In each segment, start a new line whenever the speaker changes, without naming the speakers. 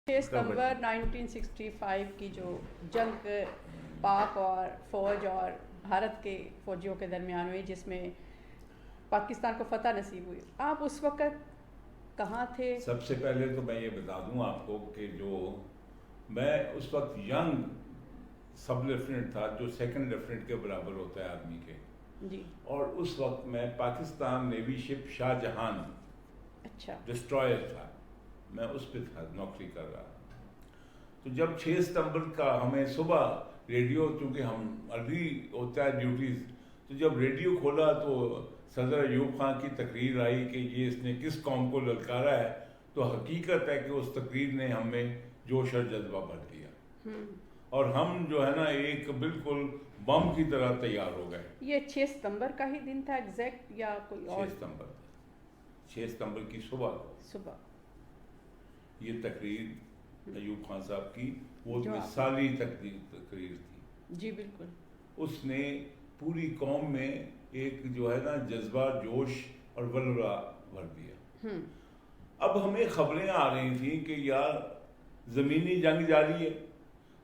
6 ستمبر 1965 کی جو جنگ پاک اور فوج اور بھارت کے فوجیوں کے درمیان ہوئی، جس میں پاکستان کو فتح نصیب ہوئی، آپ اس وقت کہاں تھے؟
سب سے پہلے تو میں یہ بتا دوں آپ کو کہ جو میں اس وقت ینگ سب لیفٹیننٹ تھا، جو سیکنڈ لیفٹیننٹ کے برابر ہوتا ہے آدمی کے
جی.
اور اس وقت میں پاکستان نیوی شپ شاہ جہان
اچھا.
ڈسٹرائر تھا، میں اس پہ تھا، نوکری کر رہا. تو جب 6 ستمبر کا ہمیں صبح ریڈیو، چونکہ ہم ارلی ہوتا ہے ڈیوٹیز، تو جب ریڈیو کھولا تو صدر ایوب خان کی تقریر آئی کہ یہ اس نے کس قوم کو للکارا ہے، تو حقیقت ہے کہ اس تقریر نے ہمیں جوش اور جذبہ بھر دیا اور ہم جو ہے نا ایک بالکل بم کی طرح تیار ہو گئے.
یہ 6 ستمبر کا ہی دن تھا ایگزیکٹ یا کوئی اور؟
6 ستمبر کی صبح یہ تقریر ایوب خان صاحب کی وہ مثالی تقریر تھی.
جی بالکل.
اس نے پوری قوم میں ایک جو ہے نا جذبہ، جوش اور ولولہ بھر دیا. اب ہمیں خبریں آ رہی تھیں کہ یار زمینی جنگ جاری ہے،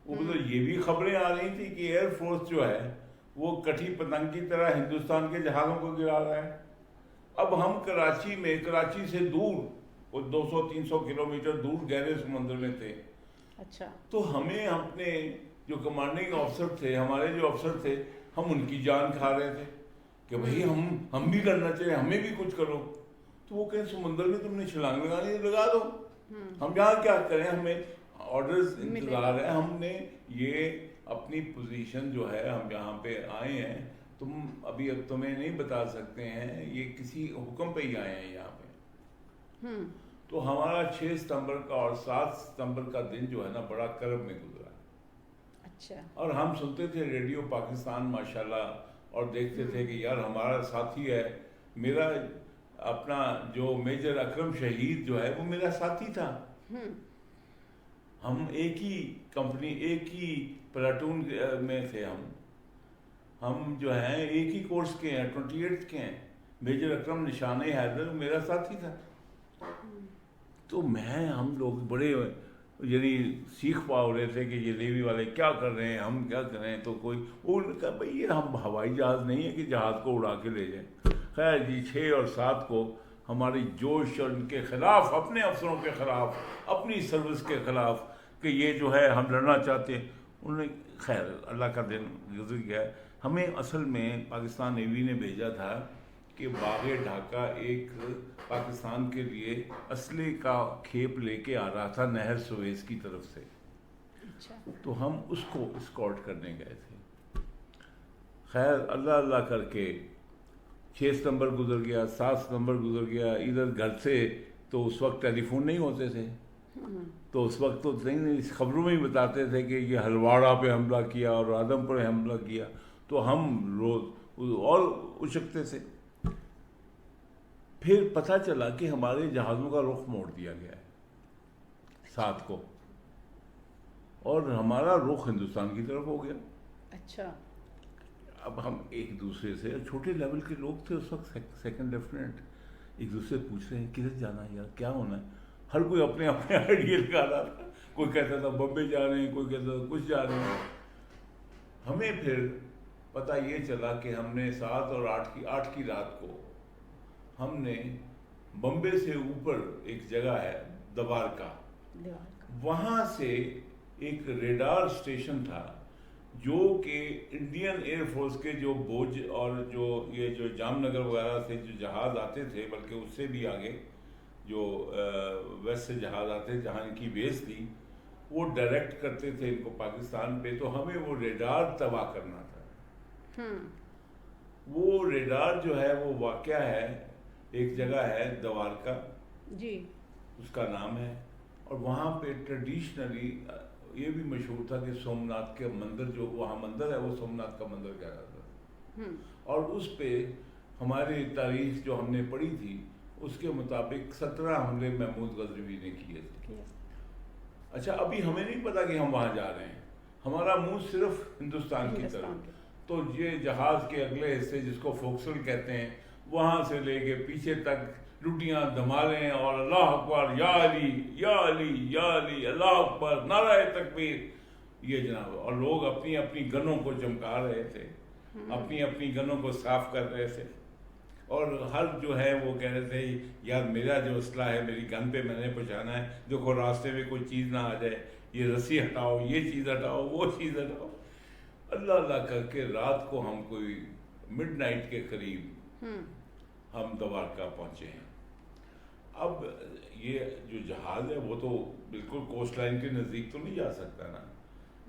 ادھر یہ بھی خبریں آ رہی تھیں کہ ایئر فورس جو ہے وہ کٹھی پتنگ کی طرح ہندوستان کے جہازوں کو گرا رہا ہے. اب ہم کراچی سے دور، وہ 200-300 کلومیٹر دور گہرے سمندر میں تھے.
اچھا. تو
ہمیں اپنے جو کمانڈنگ افسر تھے، ہمارے جو افسر تھے، ہم ان کی جان کھا رہے تھے کہ بھئی ہم بھی کرنا چاہیے، ہمیں بھی کچھ کرو. تو وہ کہیں سمندر میں تم نے چھلانگ لگانی ہے، لگا دو، ہم یہاں کیا کریں، ہمیں آرڈرز انتظار ہے. ہم نے یہ اپنی پوزیشن جو ہے، ہم یہاں پہ آئے ہیں، اب تمہیں نہیں بتا سکتے ہیں، یہ کسی حکم پہ ہی آئے ہیں یہاں پہ. تو ہمارا 6 ستمبر کا اور 7 ستمبر کا دن جو ہے نا بڑا کرب میں گزرا.
اچھا. اور
ہم سنتے تھے ریڈیو پاکستان ماشاءاللہ، اور دیکھتے تھے کہ یار ہمارا ساتھی ہے. میرا اپنا جو میجر اکرم شہید جو ہے وہ میرا ساتھی تھا. ہم ایک ہی کمپنی، ایک ہی پلاٹون میں تھے. ہم جو ہیں ایک ہی کورس کے ہیں، 28 کے ہیں. میجر اکرم نشان حیدر میرا ساتھی تھا. تو ہم لوگ بڑے یعنی سیکھ پا رہے تھے کہ یہ نیوی والے کیا کر رہے ہیں، ہم کیا کر رہے ہیں. تو کوئی وہ کہا بھائی یہ ہم ہوائی جہاز نہیں ہے کہ جہاز کو اڑا کے لے جائیں. خیر جی 6 اور 7 کو ہماری جوش اور ان کے خلاف، اپنے افسروں کے خلاف، اپنی سروس کے خلاف کہ یہ جو ہے ہم لڑنا چاہتے ہیں، انہوں نے خیر اللہ کا دن گزر گیا. ہمیں اصل میں پاکستان نیوی نے بھیجا تھا کہ باغ ڈھاکہ ایک پاکستان کے لیے اسلحے کا کھیپ لے کے آ رہا تھا نہر سویز کی طرف سے. تو ہم اس کو اسکارٹ کرنے گئے تھے. خیر اللہ کر کے 6 ستمبر گزر گیا، 7 ستمبر گزر گیا. ادھر گھر سے تو اس وقت ٹیلی فون نہیں ہوتے تھے، تو اس وقت تو نہیں، خبروں میں ہی بتاتے تھے کہ یہ ہلواڑہ پہ حملہ کیا اور آدم پر حملہ کیا. تو ہم روز اور اچکتے تھے. پھر پتہ چلا کہ ہمارے جہازوں کا رخ موڑ دیا گیا ہے 7 کو، اور ہمارا رخ ہندوستان کی طرف ہو گیا.
اچھا.
اب ہم ایک دوسرے سے، چھوٹے لیول کے لوگ تھے اس وقت، سیکنڈ لیفٹیننٹ، ایک دوسرے سے پوچھ رہے ہیں کدھر جانا ہے یار، کیا ہونا ہے. ہر کوئی اپنے آئیڈیا لگا رہا تھا. کوئی کہتا تھا بمبے جا رہے ہیں، کوئی کہتا تھا کچھ جا رہے ہیں. ہمیں پھر پتہ یہ چلا کہ ہم نے 7 اور 8 کی رات کو ہم نے بمبے سے اوپر ایک جگہ ہے دوارکا، وہاں سے ایک ریڈار اسٹیشن تھا جو کہ انڈین ایئر فورس کے جو بوج اور جو جام نگر وغیرہ سے جو جہاز آتے تھے، بلکہ اس سے بھی آگے جو ویسٹ سے جہاز آتے جہاں ان کی بیس تھی، وہ ڈائریکٹ کرتے تھے ان کو پاکستان پہ. تو ہمیں وہ ریڈار تباہ کرنا تھا. وہ ریڈار جو ہے وہ واقع ہے ایک جگہ ہے دوارکا
جی،
اس کا نام ہے. اور وہاں پہ ٹریڈیشنلی یہ بھی مشہور تھا کہ سومناتھ کے مندر جو وہاں مندر ہے وہ سومناتھ کا مندر کہا جاتا تھا. اور اس پہ ہماری تاریخ جو ہم نے پڑھی تھی اس کے مطابق 17 حملے محمود غزنوی نے کیے تھے. اچھا ابھی ہمیں نہیں پتا کہ ہم وہاں جا رہے ہیں، ہمارا منہ صرف ہندوستان کی طرف. تو یہ جہاز کے اگلے حصے جس کو فوکسل کہتے ہیں، وہاں سے لے کے پیچھے تک لٹیاں دھمالیں اور اللہ اکبر یا علی یا علی یا علی اللہ اکبر نعرہ تکبیر، یہ جناب. اور لوگ اپنی اپنی گنوں کو چمکا رہے تھے، اپنی اپنی گنوں کو صاف کر رہے تھے، اور ہر جو ہے وہ کہہ رہے تھے یار میرا جو اسلحہ ہے میری گن پہ میں نے پہنچانا ہے، دیکھو راستے میں کوئی چیز نہ آ جائے، یہ رسی ہٹاؤ، یہ چیز ہٹاؤ، وہ چیز ہٹاؤ. اللہ اللہ کر کے رات کو ہم کوئی مڈ نائٹ کے قریب ہم دوارکا پہنچے ہیں. اب یہ جو جہاز ہے وہ تو بالکل کوسٹ لائن کے نزدیک تو نہیں جا سکتا نا.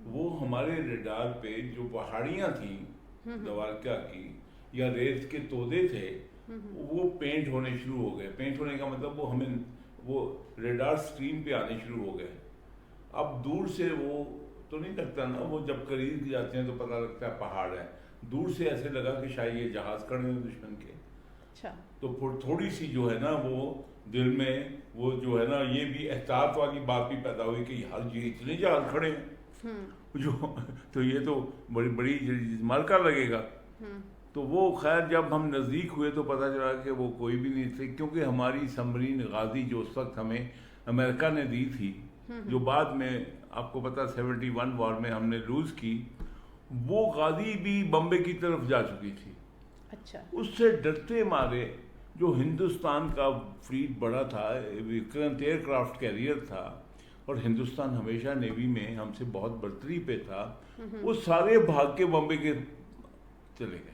وہ ہمارے ریڈار پہ جو پہاڑیاں تھیں دوارکا کی یا ریت کے تودے تھے وہ پینٹ ہونے شروع ہو گئے. پینٹ ہونے کا مطلب وہ ہمیں وہ ریڈار سکرین پہ آنے شروع ہو گئے. اب دور سے وہ تو نہیں لگتا نا، وہ جب قریب جاتے ہیں تو پتہ لگتا ہے پہاڑ ہے. دور سے ایسے لگا کہ شاید یہ جہاز کھڑے ہیں دشمن کے. تو پھر تھوڑی سی جو ہے نا وہ دل میں وہ جو ہے نا یہ بھی احتیاط والی بات بھی پیدا ہوئی کہ یار یہ اتنے جہاز کھڑے ہیں جو تو یہ تو بڑی بڑی مارکا لگے گا. تو وہ خیر جب ہم نزدیک ہوئے تو پتہ چلا کہ وہ کوئی بھی نہیں تھے، کیونکہ ہماری سبمرین غازی جو اس وقت ہمیں امریکہ نے دی تھی، جو بعد میں آپ کو پتہ 71 وار میں ہم نے لوز کی، وہ غازی بھی بمبے کی طرف جا چکی تھی.
اچھا.
اس سے ڈرتے مارے جو ہندوستان کا فلیٹ بڑا تھا، وکرانت ایئر کرافٹ کیریئر تھا، اور ہندوستان ہمیشہ نیوی میں ہم سے بہت برتری پہ تھا، وہ سارے بھاگ کے بمبے کے چلے گئے.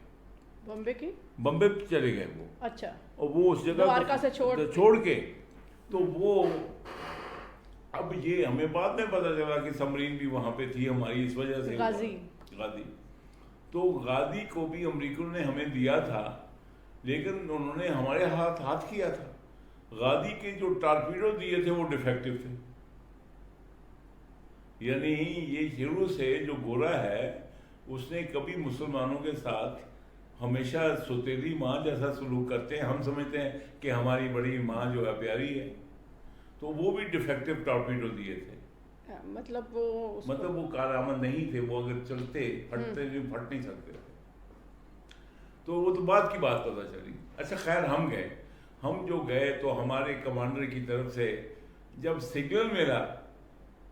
بمبے چلے گئے وہ.
اچھا.
اور وہ اس جگہ سے چھوڑ کے تو وہ اب یہ ہمیں بعد میں پتہ چلا کہ سبمرین بھی وہاں پہ تھی ہماری اس وجہ سے غازی. تو غازی کو بھی امریکوں نے ہمیں دیا تھا، لیکن انہوں نے ہمارے ہاتھ کیا تھا. غازی کے جو ٹارپیڈو دیے تھے وہ ڈیفیکٹو تھے. یعنی یہ شروع سے جو گورا ہے اس نے کبھی مسلمانوں کے ساتھ ہمیشہ سوتیلی ماں جیسا سلوک کرتے ہیں. ہم سمجھتے ہیں کہ ہماری بڑی ماں جو ہے پیاری ہے، تو وہ بھی ڈیفیکٹو ٹارپیڈو دیے تھے.
مطلب وہ
کارآمد نہیں تھے، وہ اگر چلتے پھٹتے جو پھٹ نہیں سکتے تھے. تو وہ تو بعد کی بات پتہ چلی. اچھا خیر ہم جو گئے تو ہمارے کمانڈر کی طرف سے جب سگنل ملا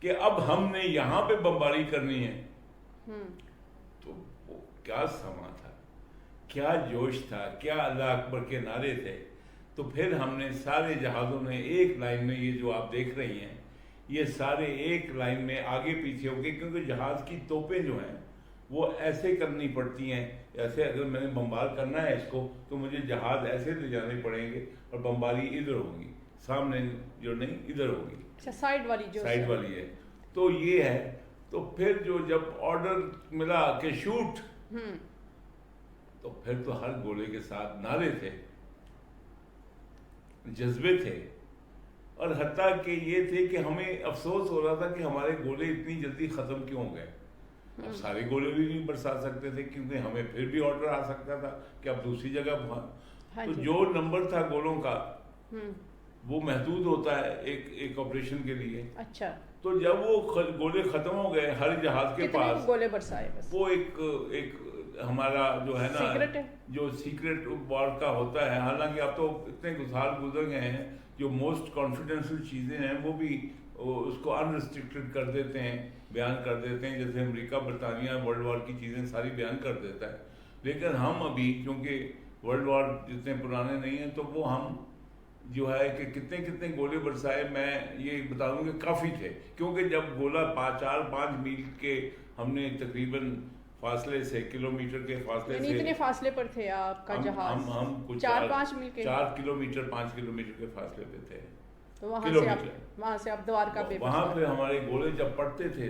کہ اب ہم نے یہاں پہ بمباری کرنی ہے، تو وہ کیا سما تھا، کیا جوش تھا، کیا اللہ اکبر کے نعرے تھے. تو پھر ہم نے سارے جہازوں نے ایک لائن میں، یہ جو آپ دیکھ رہی ہیں یہ سارے ایک لائن میں آگے پیچھے ہو گئے، کیونکہ جہاز کی توپیں جو ہیں وہ ایسے کرنی پڑتی ہیں. ایسے اگر میں نے بمبار کرنا ہے اس کو تو مجھے جہاز ایسے لے جانے پڑیں گے، اور بمباری ادھر ہوگی، سامنے جو نہیں ادھر ہوگی،
سائیڈ والی
ہے. تو یہ ہے. تو پھر جب آرڈر ملا کہ شوٹ، تو پھر تو ہر گولے کے ساتھ نعرے تھے، جذبے تھے، اور حتیٰ کہ یہ تھے کہ ہمیں افسوس ہو رہا تھا کہ ہمارے گولے اتنی جلدی ختم کیوں ہو گئے. اب سارے گولے بھی نہیں برسا سکتے تھے، کیونکہ ہمیں پھر بھی آرڈر آ سکتا تھا کہ اب دوسری جگہ تو جو نمبر تھا گولوں کا وہ محدود ہوتا ہے ایک آپریشن کے لیے.
اچھا.
تو جب وہ گولے ختم ہو گئے ہر جہاز کے پاس،
گولے برسائے بس.
وہ ایک ہمارا جو ہے نا جو سیکرٹ وار کا ہوتا ہے، حالانکہ اب تو اتنے سال گزر گئے ہیں، جو موسٹ کانفیڈینشیل چیزیں ہیں وہ بھی اس کو انریسٹرکٹڈ کر دیتے ہیں، بیان کر دیتے ہیں. جیسے امریکہ برطانیہ ورلڈ وار کی چیزیں ساری بیان کر دیتا ہے. لیکن ہم ابھی چونکہ ورلڈ وار جتنے پرانے نہیں ہیں، تو وہ ہم جو ہے کہ کتنے گولے برسائے میں یہ بتاؤں کہ کافی تھے. کیونکہ جب گولا 4-5 میل کے ہم نے تقریباً فاصلے سے، کلومیٹر کے فاصلے سے،
اتنے فاصلے پر تھے آپ کا جہاز؟
ہم کچھ
4-5 میل کے
4 کلومیٹر 5 کلومیٹر کے فاصلے پہ تھے.
تو وہاں سے آپ دوارکا پہ،
وہاں پہ ہمارے گولے جب پڑتے تھے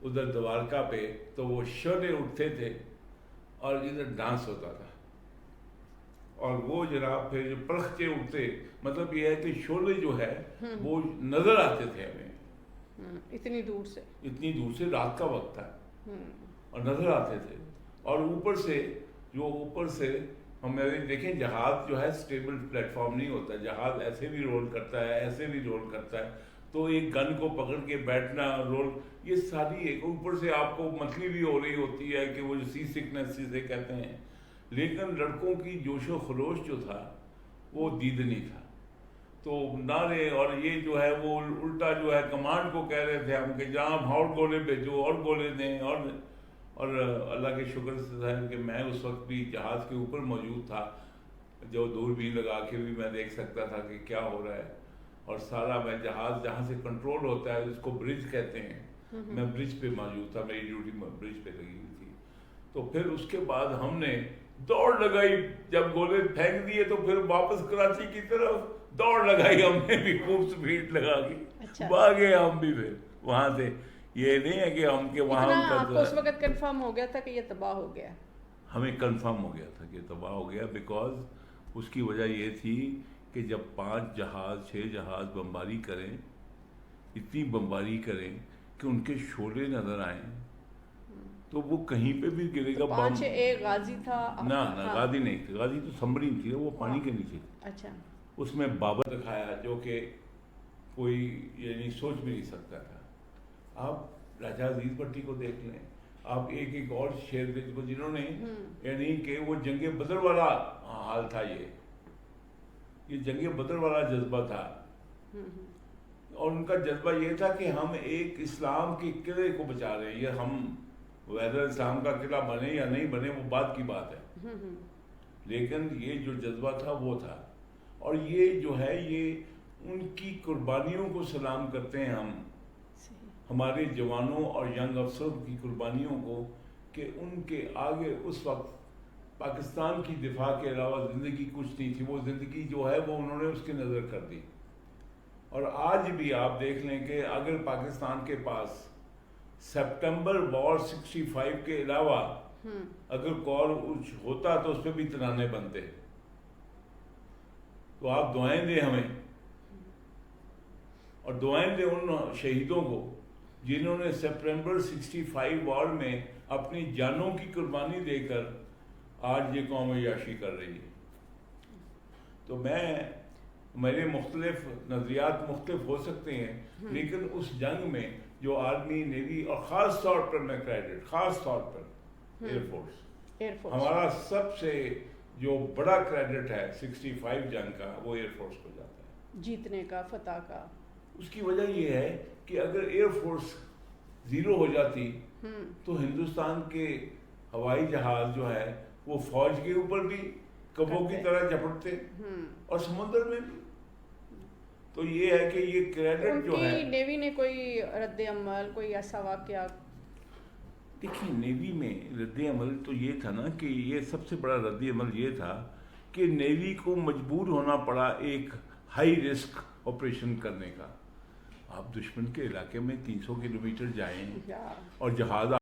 ادھر دوارکا پہ تو وہ شعلے اٹھتے تھے اور ادھر ڈانس ہوتا تھا. اور وہ جناب پھر جو پرخچے اٹھتے، مطلب یہ ہے کہ شعلے جو ہے وہ نظر آتے تھے ہمیں
اتنی دور سے،
رات کا وقت تھا اور نظر آتے تھے. اور اوپر سے ہمارے دیکھیں جہاز جو ہے اسٹیبل پلیٹ فارم نہیں ہوتا، جہاز ایسے بھی رول کرتا ہے، ایسے بھی رول کرتا ہے. تو ایک گن کو پکڑ کے بیٹھنا، رول، یہ ساری ایک اوپر سے آپ کو متلی بھی ہو رہی ہوتی ہے کہ وہ جو سی سکنس جسے کہتے ہیں. لیکن لڑکوں کی جوش و خروش جو تھا وہ دیدنی تھا. تو نعرے اور یہ جو ہے وہ الٹا جو ہے کمانڈ کو کہہ رہے تھے ہم کہ جہاں اور گولے بھیجو اور گولے دیں اور اللہ کے شکر سے ہے کہ میں اس وقت بھی جہاز کے اوپر موجود تھا، جو دوربین لگا کے بھی میں دیکھ سکتا تھا کہ کیا ہو رہا ہے، اور سارا میں جہاز جہاں سے کنٹرول ہوتا ہے اس کو برج کہتے ہیں، میں برج پہ موجود تھا، میری ڈیوٹی برج پہ لگی ہوئی تھی۔ تو پھر اس کے بعد ہم نے دوڑ لگائی، جب گولے پھینک دیے تو پھر واپس کراچی کی طرف دوڑ لگائی ہم نے بھی، خوب سپیڈ لگا کے بھاگے ہم بھی پھر وہاں سے۔ یہ نہیں ہے کہ ہم کہ وہاں
آپ کو اس وقت کنفرم ہو گیا تھا کہ یہ تباہ ہو گیا؟
ہمیں کنفرم ہو گیا تھا کہ تباہ ہو گیا، بیکاز اس کی وجہ یہ تھی کہ جب 5 جہاز 6 جہاز بمباری کریں، اتنی بمباری کریں کہ ان کے شعلے نظر آئیں تو وہ کہیں پہ بھی گرے گا۔
5 ایک غازی تھا؟
نہ غازی نہیں تھی، غازی تو سمرین تھی، وہ پانی کے نیچے تھی۔
اچھا۔ اس
میں بابر دکھایا جو کہ کوئی یعنی سوچ بھی نہیں سکتا تھا۔ آپ راجہ عزیز بھٹی کو دیکھ لیں، آپ ایک اور شیر دیکھ لو جنہوں نے یعنی کہ وہ جنگ بدر والا حال تھا، یہ جنگ بدر والا جذبہ تھا، اور ان کا جذبہ یہ تھا کہ ہم ایک اسلام کے قلعے کو بچا رہے ہیں، یہ ہم ویدر اسلام کا قلعہ بنے یا نہیں بنے وہ بات کی بات ہے، لیکن یہ جو جذبہ تھا وہ تھا، اور یہ جو ہے یہ ان کی قربانیوں کو سلام کرتے ہیں ہم، ہمارے جوانوں اور ینگ افسروں کی قربانیوں کو، کہ ان کے آگے اس وقت پاکستان کی دفاع کے علاوہ زندگی کچھ نہیں تھی، وہ زندگی جو ہے وہ انہوں نے اس کی نظر کر دی۔ اور آج بھی آپ دیکھ لیں کہ اگر پاکستان کے پاس سپٹمبر وار 65 کے علاوہ اگر کال ہوتا تو اس پہ بھی ترانے بنتے، تو آپ دعائیں دیں ہمیں، اور دعائیں دیں ان شہیدوں کو جنہوں نے سپٹمبر 65 وار میں اپنی جانوں کی قربانی دے کر آج یہ قوم عیاشی کر رہی ہے۔ تو میرے مختلف نظریات مختلف ہو سکتے ہیں، لیکن اس جنگ میں جو آرمی نیوی اور خاص طور پر میں کریڈٹ، خاص طور پر ایئر فورس، ہمارا سب سے جو بڑا کریڈٹ ہے 65 جنگ کا وہ ایئر فورس کو جاتا ہے،
جیتنے کا، فتح کا۔ اس
کی وجہ یہ ہے کہ اگر ایئر فورس زیرو ہو جاتی تو ہندوستان کے ہوائی جہاز جو ہے وہ فوج کے اوپر بھی کبوں کی طرح جھپٹتے، اور سمندر میں بھی۔ تو یہ ہے کہ یہ کریڈٹ جو ہے،
نیوی نے کوئی رد عمل، کوئی ایسا واقعہ؟
دیکھیں نیوی میں رد عمل تو یہ تھا نا کہ یہ سب سے بڑا رد عمل یہ تھا کہ نیوی کو مجبور ہونا پڑا ایک ہائی رسک آپریشن کرنے کا۔ آپ دشمن کے علاقے میں 300 کلومیٹر جائیں اور جہاز